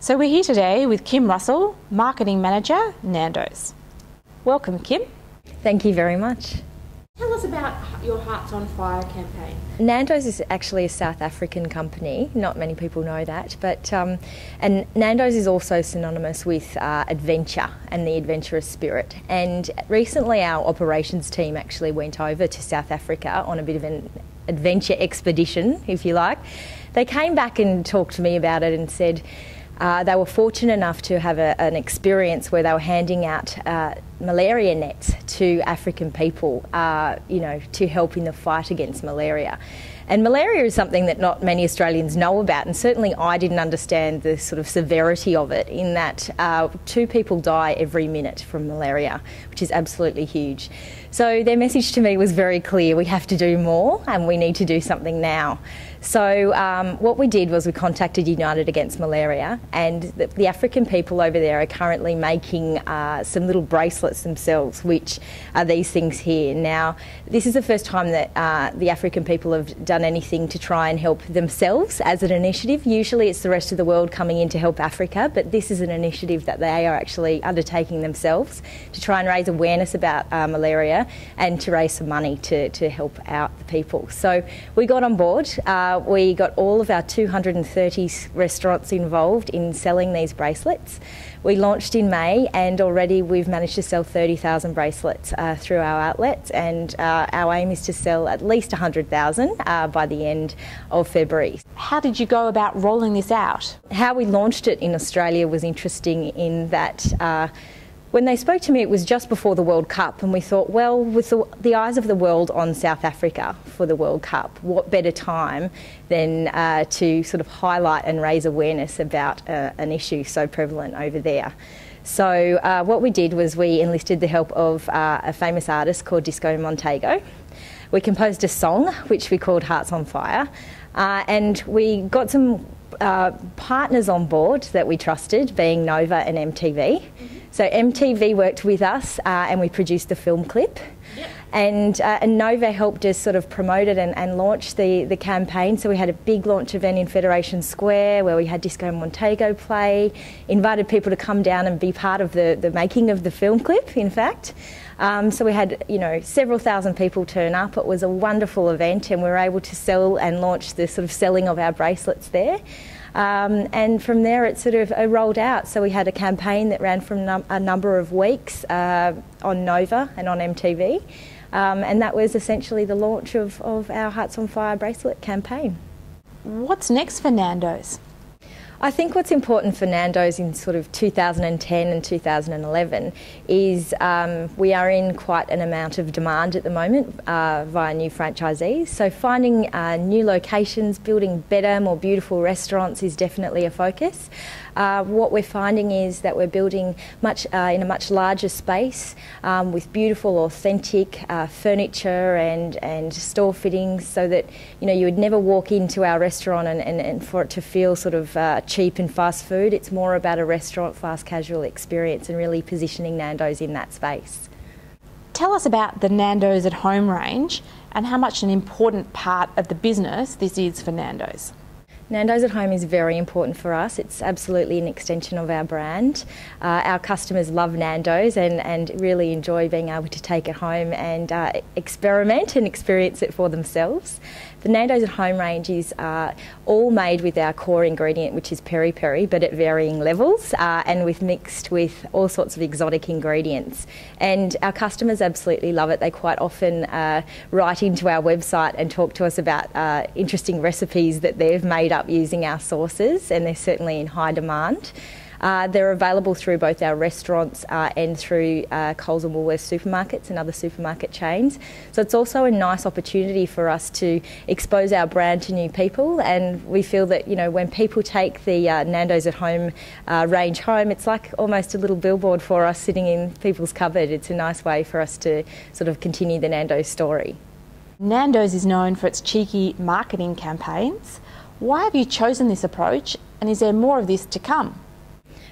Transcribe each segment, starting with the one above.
So we're here today with Kim Russell, Marketing Manager, Nando's. Welcome, Kim. Thank you very much. Tell us about your Hearts on Fire campaign. Nando's is actually a South African company. Not many people know that, but and Nando's is also synonymous with adventure and the adventurous spirit. And recently our operations team actually went over to South Africa on a bit of an adventure expedition, if you like. They came back and talked to me about it and said they were fortunate enough to have an experience where they were handing out malaria nets to African people, to help in the fight against malaria. And malaria is something that not many Australians know about, and certainly I didn't understand the sort of severity of it, in that 2 people die every minute from malaria, which is absolutely huge. So their message to me was very clear: we have to do more and we need to do something now. So what we did was we contacted United Against Malaria, and the African people over there are currently making some little bracelets themselves, which are these things here. Now, this is the first time that the African people have done anything to try and help themselves as an initiative. Usually it's the rest of the world coming in to help Africa, but this is an initiative that they are actually undertaking themselves to try and raise awareness about malaria and to raise some money to help out the people. So we got on board. We got all of our 230 restaurants involved in selling these bracelets. We launched in May, and already we've managed to sell 30,000 bracelets through our outlets, and our aim is to sell at least 100,000 by the end of February. How did you go about rolling this out? How we launched it in Australia was interesting in that when they spoke to me, it was just before the World Cup, and we thought, well, with the eyes of the world on South Africa for the World Cup, what better time than to sort of highlight and raise awareness about an issue so prevalent over there. So what we did was we enlisted the help of a famous artist called Disco Montego. We composed a song which we called Hearts on Fire, and we got some partners on board that we trusted, being Nova and MTV. So MTV worked with us and we produced the film clip. Yep. And Nova helped us sort of promote it and launch the campaign. So we had a big launch event in Federation Square where we had Disco Montego play, invited people to come down and be part of the making of the film clip, in fact. So we had, several thousand people turn up. It was a wonderful event, and we were able to sell and launch the sort of selling of our bracelets there. And from there it sort of rolled out. So we had a campaign that ran from a number of weeks on Nova and on MTV. And that was essentially the launch of our Hearts on Fire bracelet campaign. What's next for Nando's? I think what's important for Nando's in sort of 2010 and 2011 is we are in quite an amount of demand at the moment via new franchisees. So finding new locations, building better, more beautiful restaurants is definitely a focus. What we're finding is that we're building in a much larger space with beautiful, authentic furniture and store fittings, so that you would never walk into our restaurant and for it to feel sort of cheap and fast food. It's more about a restaurant, fast casual experience, and really positioning Nando's in that space. Tell us about the Nando's at Home range and how much an important part of the business this is for Nando's. Nando's at Home is very important for us. It's absolutely an extension of our brand. Our customers love Nando's and really enjoy being able to take it home and experiment and experience it for themselves. The Nando's at Home range is all made with our core ingredient, which is peri-peri, but at varying levels, and mixed with all sorts of exotic ingredients. And our customers absolutely love it. They quite often write into our website and talk to us about interesting recipes that they've made up using our sauces, and they're certainly in high demand. They're available through both our restaurants and through Coles and Woolworths supermarkets and other supermarket chains. So it's also a nice opportunity for us to expose our brand to new people, and we feel that when people take the Nando's at Home range home, it's like almost a little billboard for us sitting in people's cupboard. It's a nice way for us to sort of continue the Nando's story. Nando's is known for its cheeky marketing campaigns. Why have you chosen this approach, and is there more of this to come?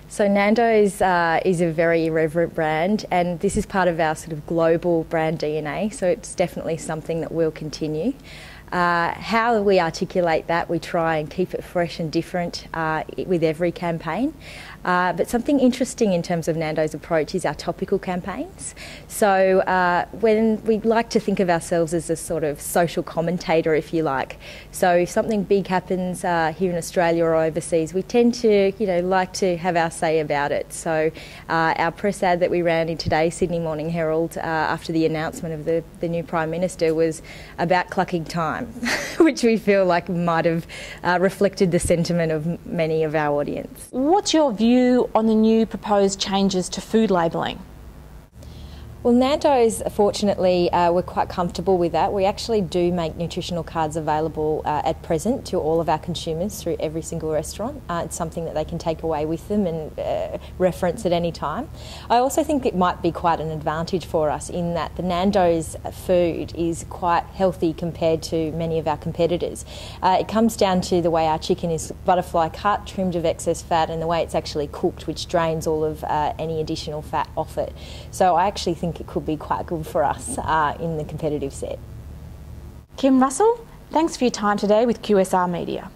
So Nando's is a very irreverent brand, and this is part of our sort of global brand DNA, so it's definitely something that will continue. How we articulate that, we try and keep it fresh and different with every campaign. But something interesting in terms of Nando's approach is our topical campaigns. So when we like to think of ourselves as a sort of social commentator, if you like. So if something big happens here in Australia or overseas, we tend to, like to have our say about it. So our press ad that we ran in today's Sydney Morning Herald after the announcement of the new Prime Minister was about clucking time, which we feel like might have reflected the sentiment of many of our audience. What's your view on the new proposed changes to food labelling? Well, Nando's, fortunately, we're quite comfortable with that. We actually do make nutritional cards available at present to all of our consumers through every single restaurant. It's something that they can take away with them and reference at any time. I also think it might be quite an advantage for us in that the Nando's food is quite healthy compared to many of our competitors. It comes down to the way our chicken is butterfly cut, trimmed of excess fat, and the way it's actually cooked, which drains all of any additional fat off it. So I actually think it could be quite good for us in the competitive set. Kim Russell, thanks for your time today with QSR Media.